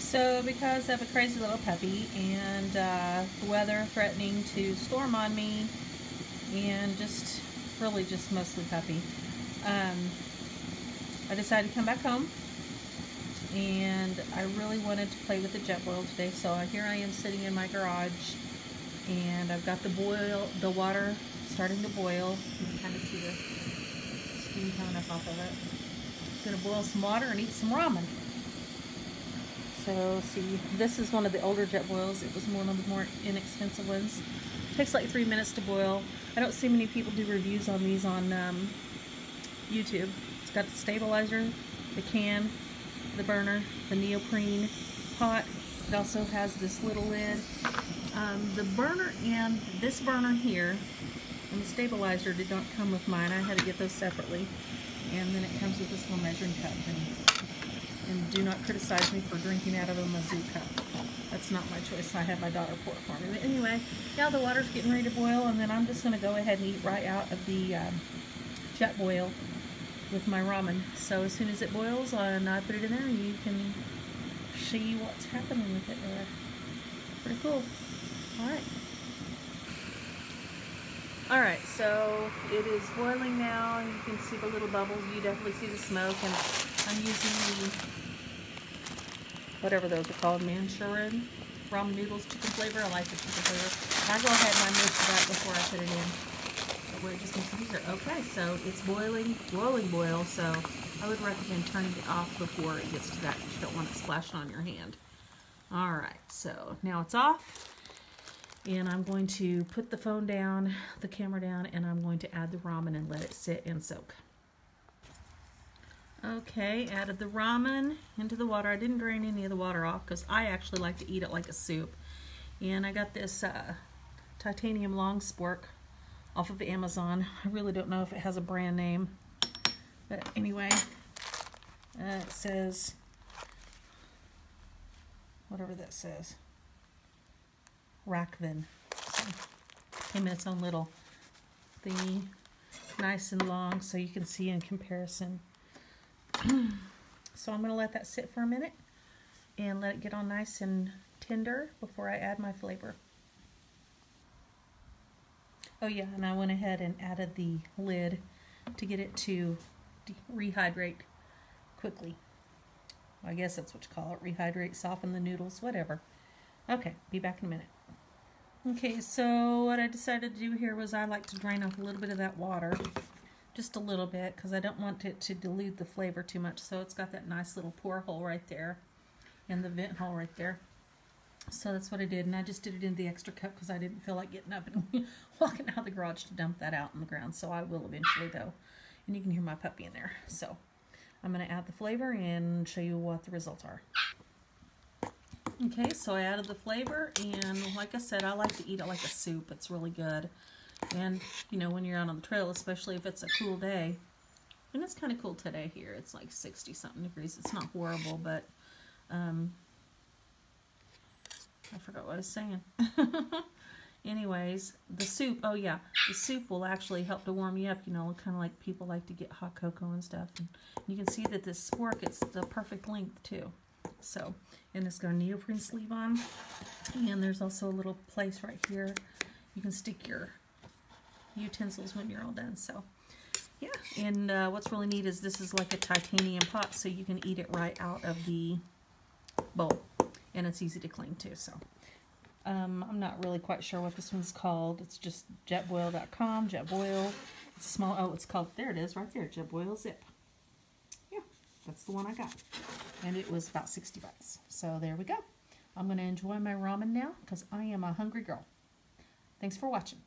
So because of a crazy little puppy and the weather threatening to storm on me and just really just mostly puppy, I decided to come back home, and I really wanted to play with the Jetboil today. So here I am sitting in my garage, and I've got the water starting to boil. You can kind of see the steam coming up off of it. I'm gonna boil some water and eat some ramen. So see, this is one of the older Jetboils. It was one of the more inexpensive ones. It takes like 3 minutes to boil. I don't see many people do reviews on these on YouTube. It's got the stabilizer, the can, the burner, the neoprene pot. It also has this little lid. The burner and this burner here and the stabilizer did not come with mine. I had to get those separately. And then it comes with this little measuring cup. And do not criticize me for drinking out of a Mizzou cup. That's not my choice. I had my daughter pour it for me. But anyway, now the water's getting ready to boil, and then I'm just going to go ahead and eat right out of the Jetboil with my ramen. So as soon as it boils, and I put it in there, you can see what's happening with it there. Pretty cool. Alright, so it is boiling now, and you can see the little bubbles. You definitely see the smoke, and I'm using the, whatever those are called, Manchurian ramen noodles, chicken flavor. I like the chicken flavor. I go ahead and I mix that before I put it in. But we're just mixing these. Okay, so it's boiling boil, so I would recommend turning it off before it gets to that, because you don't want it splashing on your hand. Alright, so now it's off. And I'm going to put the phone down, the camera down, and I'm going to add the ramen and let it sit and soak. Okay, added the ramen into the water. I didn't drain any of the water off because I actually like to eat it like a soup. And I got this titanium long spork off of Amazon. I really don't know if it has a brand name. But anyway, it says, whatever that says. Rakvin. So, came in its own little thingy, nice and long, so you can see in comparison. So I'm going to let that sit for a minute and let it get on nice and tender before I add my flavor. Oh yeah, and I went ahead and added the lid to get it to rehydrate quickly. I guess that's what you call it, rehydrate, soften the noodles, whatever. Okay, be back in a minute. Okay, so what I decided to do here was I like to drain off a little bit of that water, just a little bit, because I don't want it to dilute the flavor too much. So it's got that nice little pour hole right there and the vent hole right there. So that's what I did, and I just did it in the extra cup because I didn't feel like getting up and walking out of the garage to dump that out on the ground. So I will eventually though, and you can hear my puppy in there. So I'm going to add the flavor and show you what the results are. Okay, so I added the flavor, and like I said, I like to eat it like a soup. It's really good. And, you know, when you're out on the trail, especially if it's a cool day, and it's kind of cool today here. It's like 60-something degrees. It's not horrible, but I forgot what I was saying. Anyways, the soup, oh yeah, the soup will actually help to warm you up, you know, kind of like people like to get hot cocoa and stuff. And you can see that this spork, it's the perfect length too. So, and it's got a neoprene sleeve on, and there's also a little place right here you can stick your utensils when you're all done. So yeah, and what's really neat is this is like a titanium pot, so you can eat it right out of the bowl, and it's easy to clean too. So I'm not really quite sure what this one's called. It's just jetboil.com, Jetboil. It's small, oh, it's called, there it is right there, Jetboil Zip. Yeah, that's the one I got. And it was about 60 bucks. So there we go. I'm going to enjoy my ramen now because I am a hungry girl. Thanks for watching.